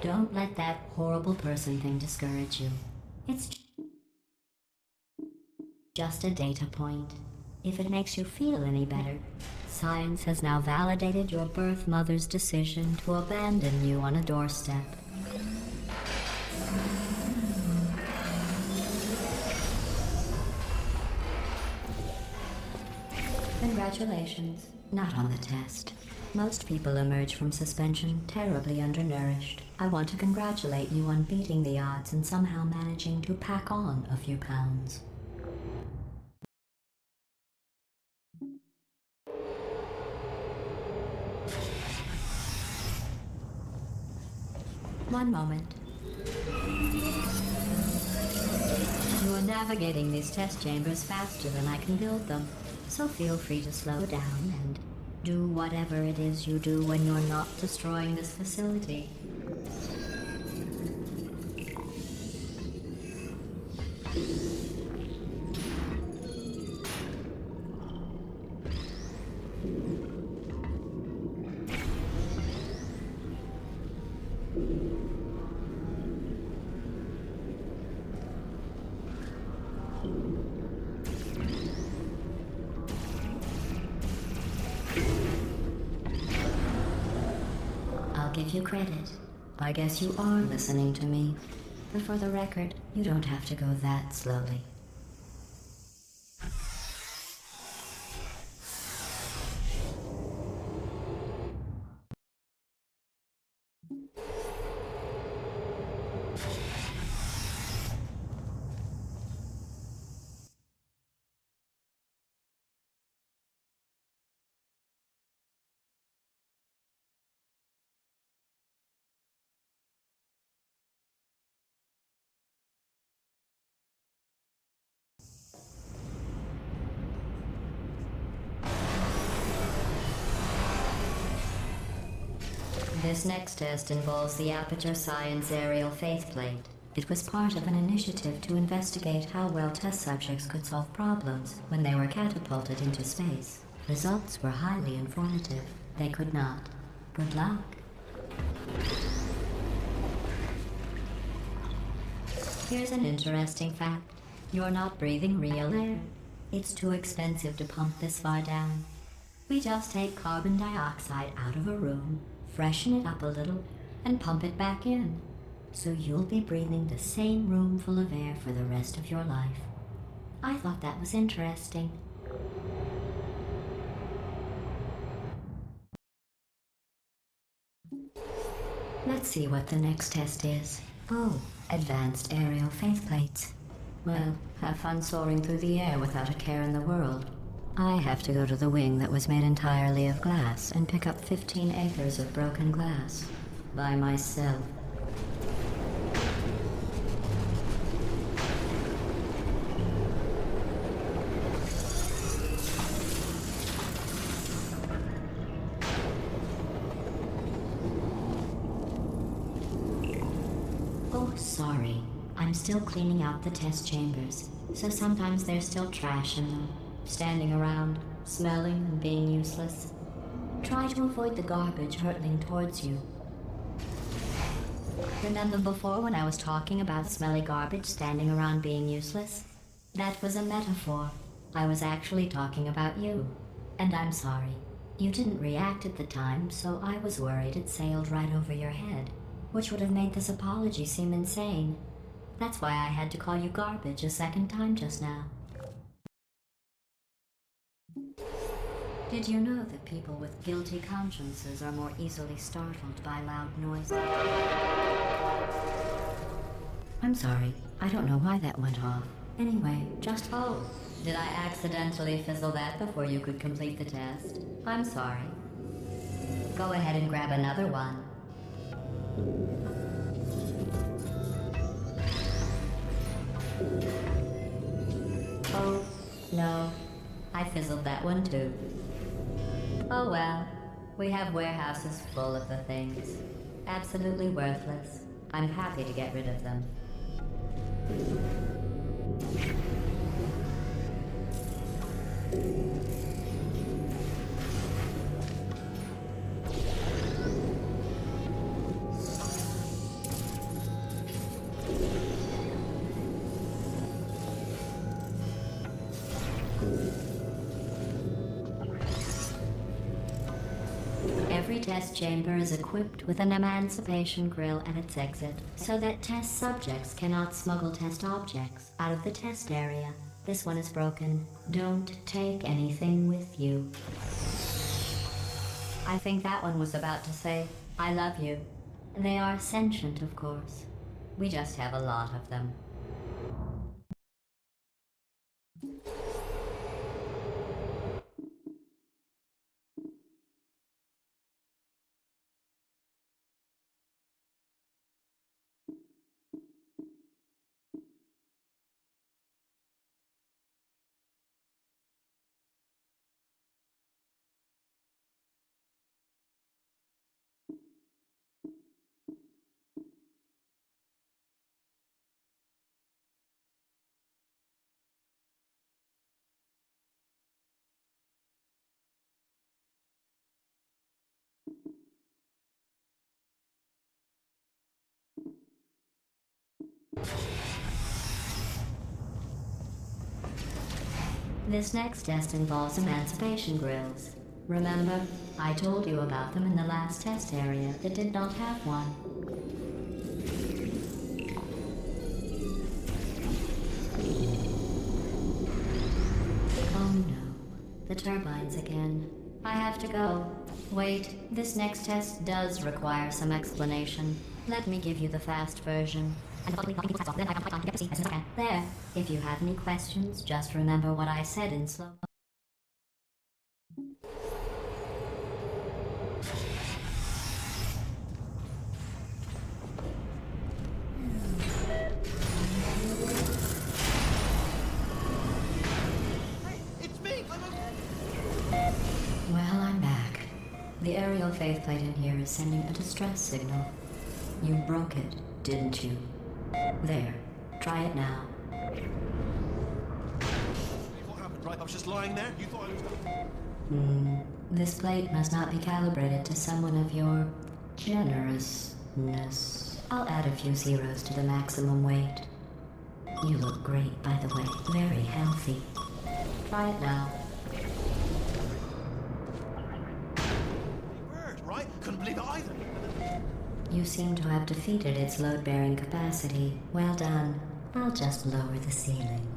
Don't let that horrible person thing discourage you. It's just a data point. If it makes you feel any better, science has now validated your birth mother's decision to abandon you on a doorstep. Congratulations. Not on the test. Most people emerge from suspension terribly undernourished. I want to congratulate you on beating the odds and somehow managing to pack on a few pounds. One moment. You are navigating these test chambers faster than I can build them, so feel free to slow down and do whatever it is you do when you're not destroying this facility. Give you credit. I guess you are listening to me. But for the record, you don't have to go that slowly. This next test involves the Aperture Science Aerial Faithplate. It was part of an initiative to investigate how well test subjects could solve problems when they were catapulted into space. Results were highly informative. They could not. Good luck. Here's an interesting fact. You're not breathing real air. It's too expensive to pump this far down. We just take carbon dioxide out of a room, freshen it up a little, and pump it back in. So you'll be breathing the same room full of air for the rest of your life. I thought that was interesting. Let's see what the next test is. Oh, advanced aerial faithplates. Well, have fun soaring through the air without a care in the world. I have to go to the wing that was made entirely of glass and pick up 15 acres of broken glass. By myself. Oh, sorry. I'm still cleaning out the test chambers, so sometimes there's still trash in them. Standing around, smelling and being useless. Try to avoid the garbage hurtling towards you. Remember before when I was talking about smelly garbage standing around being useless? That was a metaphor. I was actually talking about you. And I'm sorry. You didn't react at the time, so I was worried it sailed right over your head, which would have made this apology seem insane. That's why I had to call you garbage a second time just now. Did you know that people with guilty consciences are more easily startled by loud noises? I'm sorry. I don't know why that went off. Anyway, just... Oh, did I accidentally fizzle that before you could complete the test? I'm sorry. Go ahead and grab another one. Oh, no. I fizzled that one too. Oh well. We have warehouses full of the things. Absolutely worthless. I'm happy to get rid of them. Every test chamber is equipped with an emancipation grill at its exit, so that test subjects cannot smuggle test objects out of the test area. This one is broken. Don't take anything with you. I think that one was about to say, I love you. They are sentient, of course. We just have a lot of them. This next test involves emancipation grills. Remember, I told you about them in the last test area that did not have one. Oh no, the turbines again. I have to go. Wait, this next test does require some explanation. Let me give you the fast version. Then I can fight on to get to see as soon as I can. There. If you have any questions, just remember what I said in slow. Hey, it's me! Well, I'm back. The aerial faceplate in here is sending a distress signal. You broke it, didn't you? There. Try it now. What happened, right? I was just lying there. You thought I was... This plate must not be calibrated to someone of your generousness. I'll add a few zeros to the maximum weight. You look great, by the way. Very healthy. Try it now. Bird, right? Couldn't believe it either. You seem to have defeated its load-bearing capacity. Well done. I'll just lower the ceiling.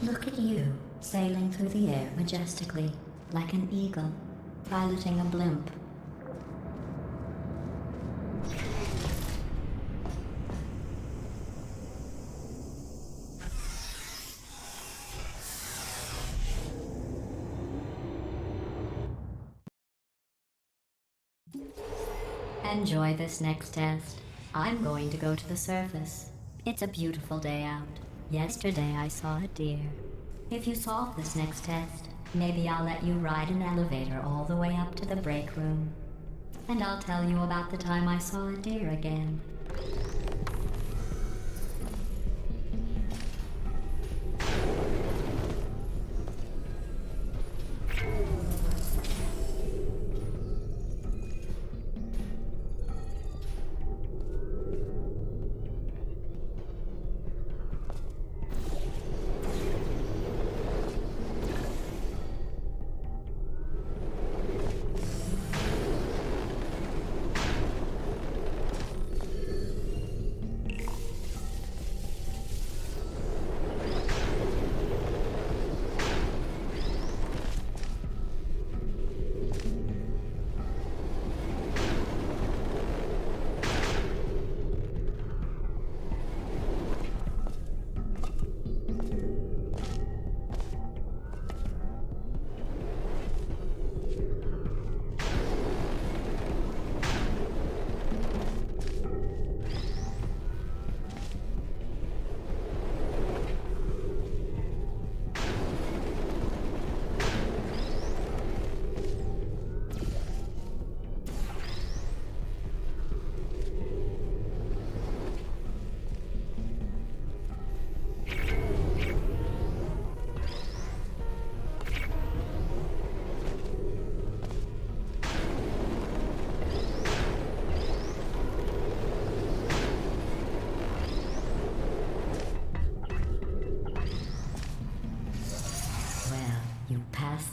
Look at you, sailing through the air majestically, like an eagle, piloting a blimp. Enjoy this next test. I'm going to go to the surface. It's a beautiful day out. Yesterday I saw a deer. If you solve this next test, maybe I'll let you ride an elevator all the way up to the break room. And I'll tell you about the time I saw a deer again.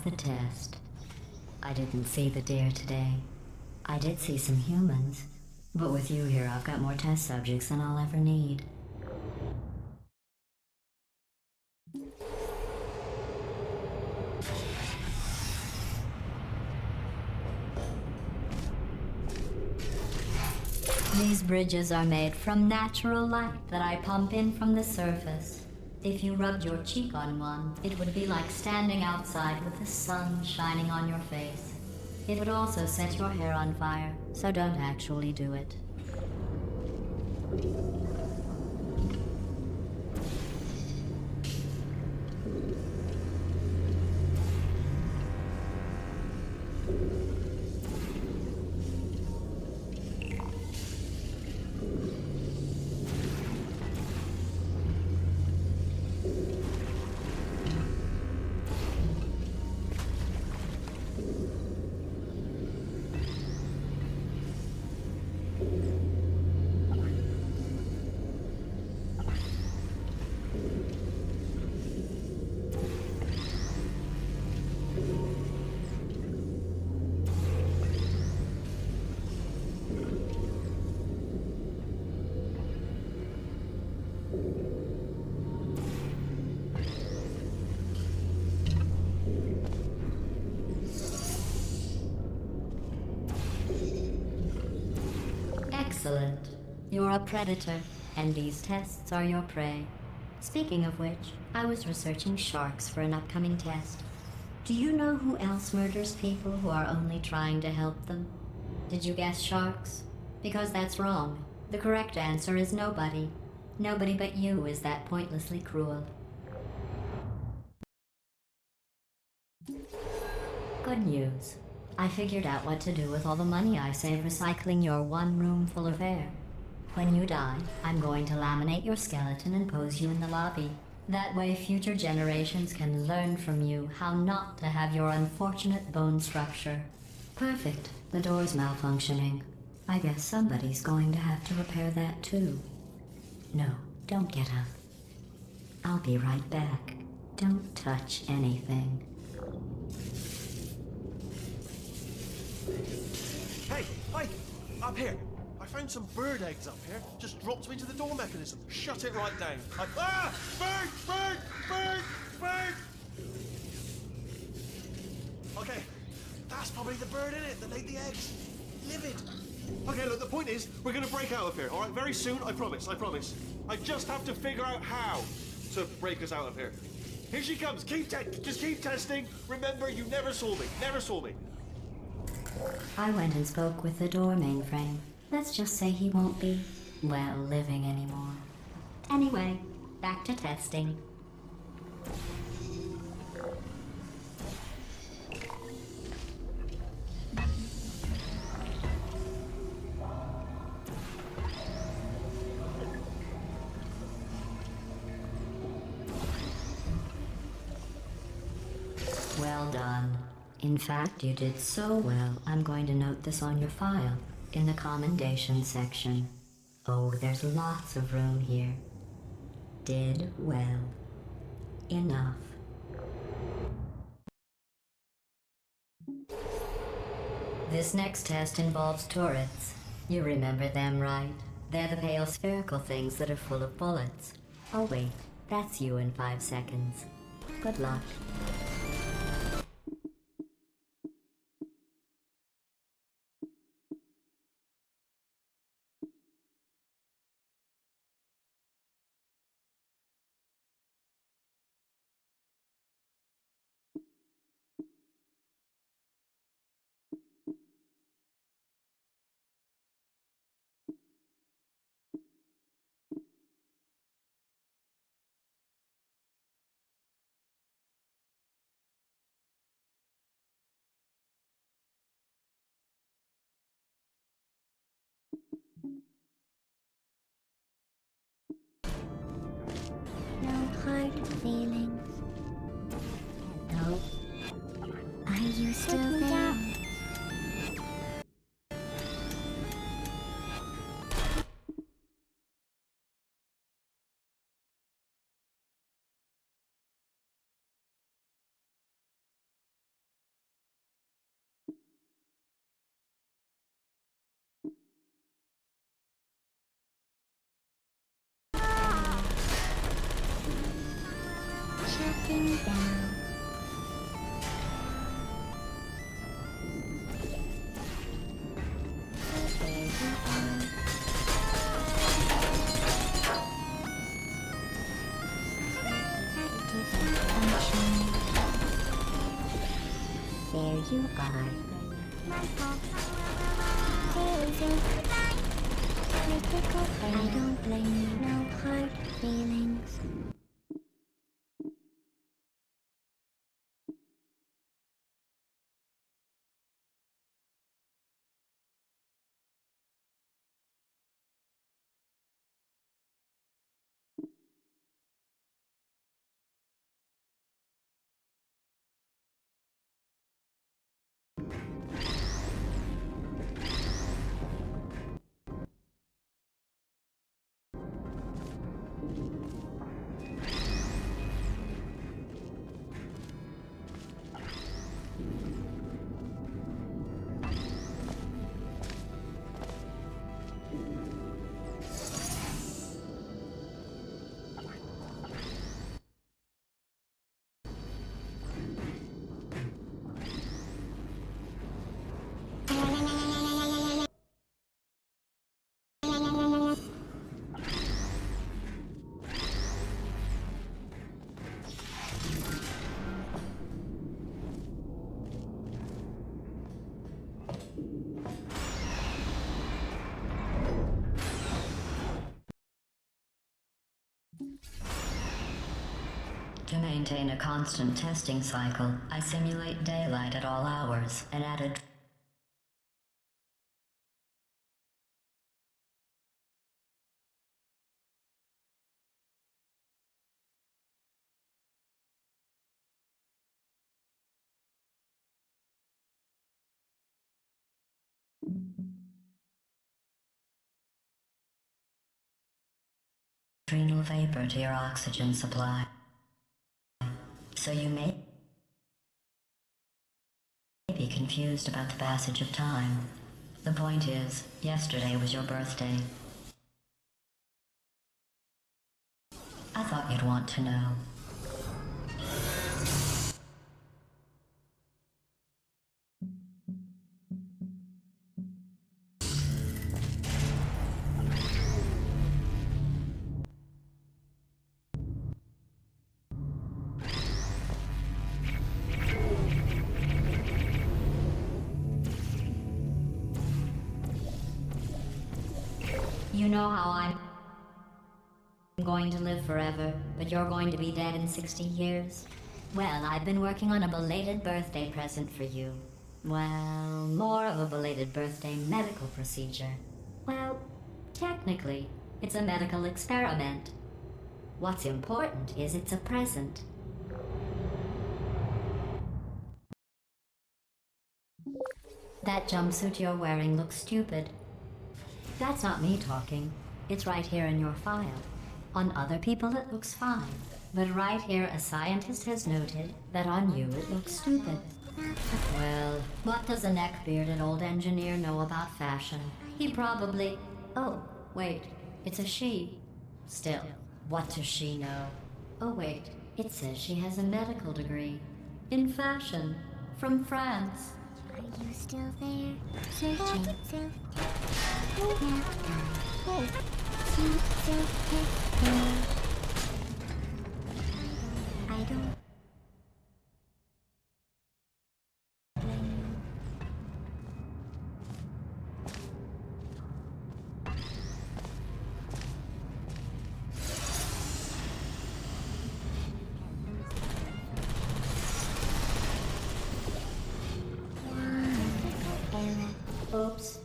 The test. I didn't see the deer today. I did see some humans, but with you here I've got more test subjects than I'll ever need. These bridges are made from natural light that I pump in from the surface. If you rubbed your cheek on one, it would be like standing outside with the sun shining on your face. It would also set your hair on fire, so don't actually do it. Excellent. You're a predator, and these tests are your prey. Speaking of which, I was researching sharks for an upcoming test. Do you know who else murders people who are only trying to help them? Did you guess sharks? Because that's wrong. The correct answer is nobody. Nobody but you is that pointlessly cruel. Good news. I figured out what to do with all the money I save recycling your one room full of air. When you die, I'm going to laminate your skeleton and pose you in the lobby. That way future generations can learn from you how not to have your unfortunate bone structure. Perfect. The door's malfunctioning. I guess somebody's going to have to repair that too. No, don't get up. I'll be right back. Don't touch anything. Hey, Mike! Up here! I found some bird eggs up here. Just dropped them into the door mechanism. Shut it right down. Ah! Bird! Bird! Bird! Bird! Okay, that's probably the bird in it that laid the eggs. Livid. Okay, look, the point is, we're gonna break out of here, alright? Very soon, I promise, I promise. I just have to figure out how to break us out of here. Here she comes, just keep testing. Remember, you never saw me, never saw me. I went and spoke with the door mainframe. Let's just say he won't be, well, living anymore. Anyway, back to testing. Well done. In fact, you did so well, I'm going to note this on your file, in the commendation section. Oh, there's lots of room here. Did well. Enough. This next test involves turrets. You remember them, right? They're the pale spherical things that are full of bullets. Oh wait, that's you in 5 seconds. Good luck. No hard feelings. No. Are you still there? Shutting down. There you are. Activate function. There you are. My fault. Critical failure. I don't blame you. No hard feelings. To maintain a constant testing cycle, I simulate daylight at all hours and add a adrenal vapor to your oxygen supply. So you may be confused about the passage of time. The point is, yesterday was your birthday. I thought you'd want to know. You know how I'm going to live forever, but you're going to be dead in 60 years? Well, I've been working on a belated birthday present for you. Well, more of a belated birthday medical procedure. Well, technically, it's a medical experiment. What's important is it's a present. That jumpsuit you're wearing looks stupid. That's not me talking. It's right here in your file. On other people it looks fine. But right here a scientist has noted that on you it looks stupid. Well, what does a neck-bearded old engineer know about fashion? He probably... Oh, wait, it's a she. Still, what does she know? Oh wait, it says she has a medical degree. In fashion. From France. Are you still there? Searching. I don't. Oops,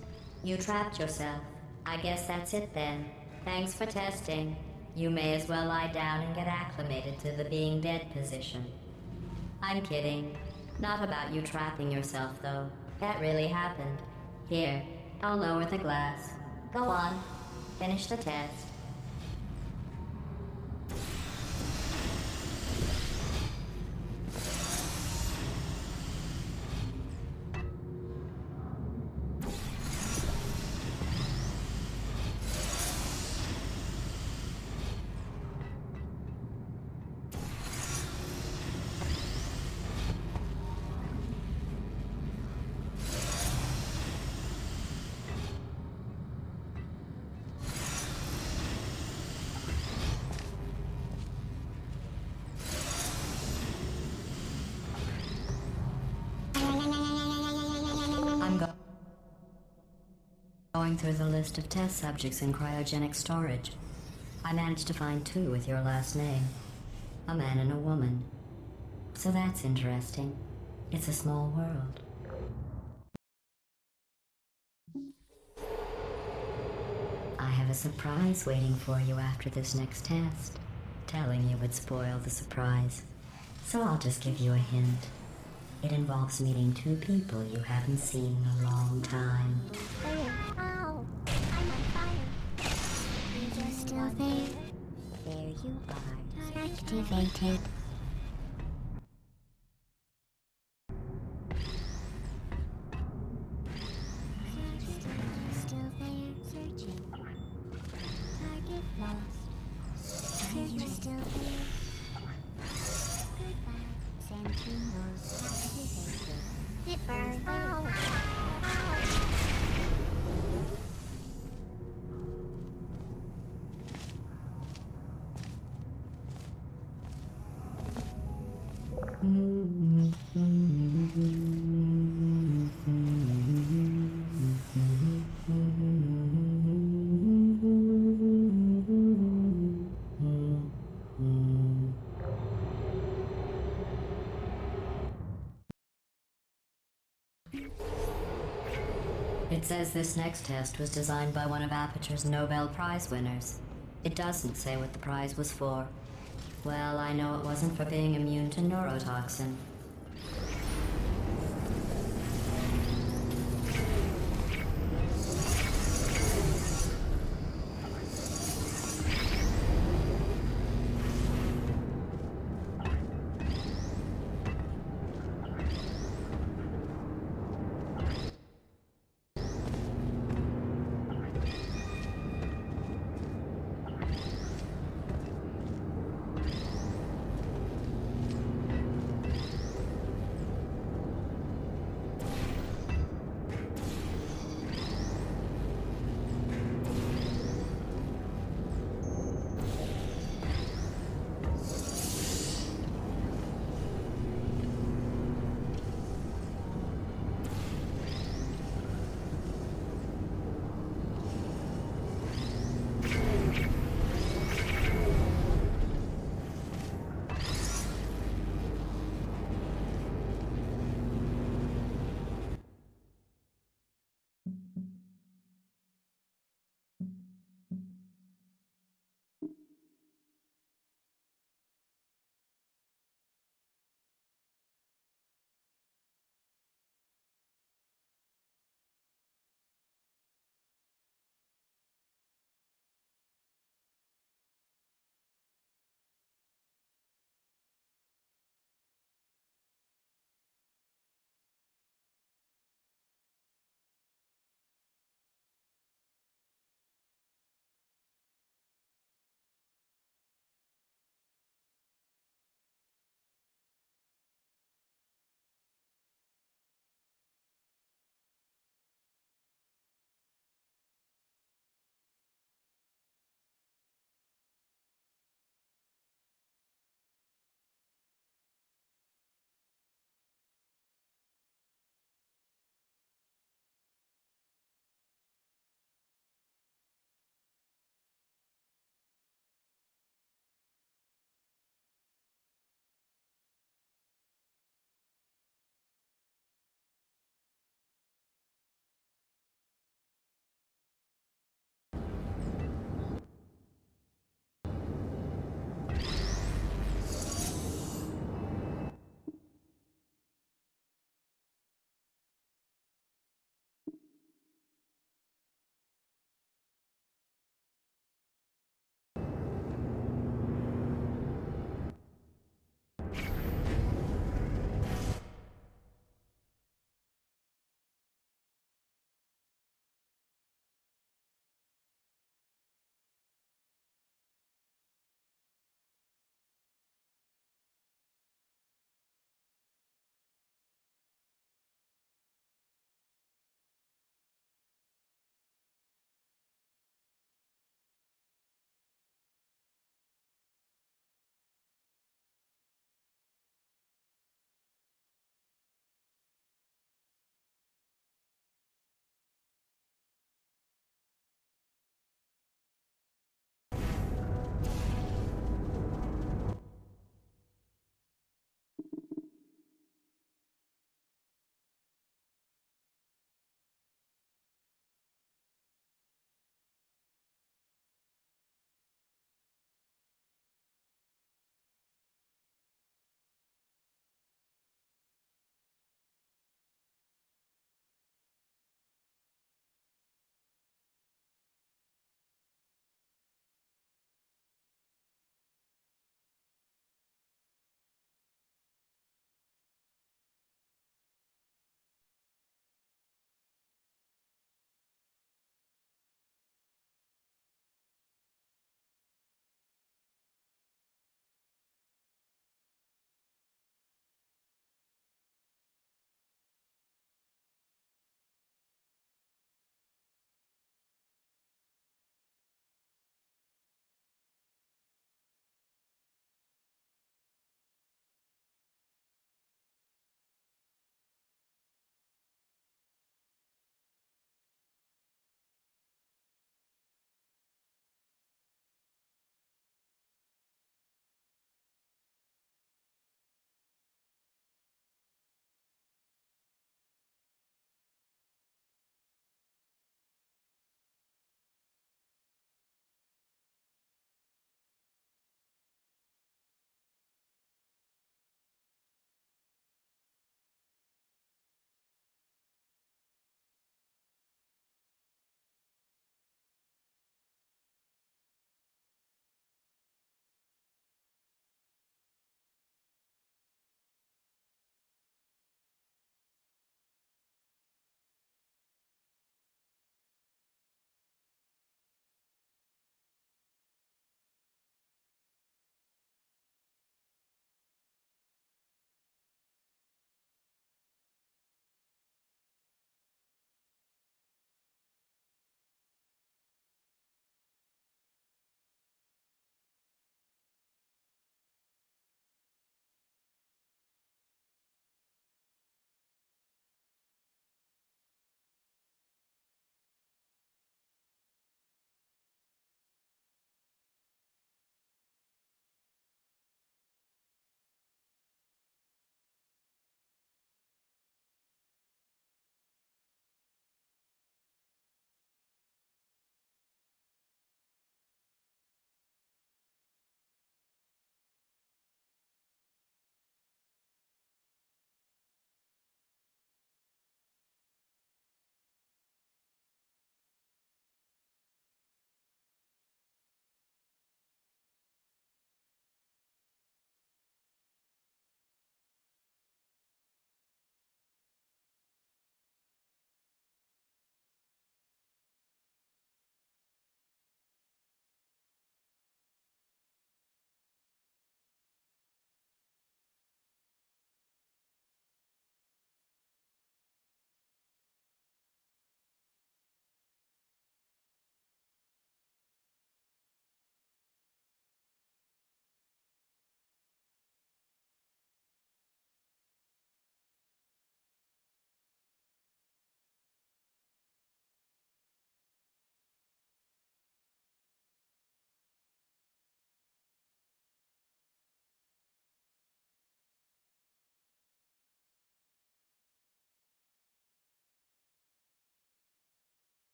you trapped yourself. I guess that's it then. Thanks for testing. You may as well lie down and get acclimated to the being dead position. I'm kidding. Not about you trapping yourself, though. That really happened. Here, I'll lower the glass. Go on. Finish the test. Going through the list of test subjects in cryogenic storage. I managed to find 2 with your last name. A man and a woman. So that's interesting. It's a small world. I have a surprise waiting for you after this next test. Telling you would spoil the surprise. So I'll just give you a hint. It involves meeting 2 people you haven't seen in a long time. Ow! I'm on fire. Are you still there? There you are. Activated. Still there? Searching. Target lost. Are you still there? Goodbye. Sentinels activated. It burns. Ow! It says this next test was designed by one of Aperture's Nobel Prize winners. It doesn't say what the prize was for. Well, I know it wasn't for being immune to neurotoxin.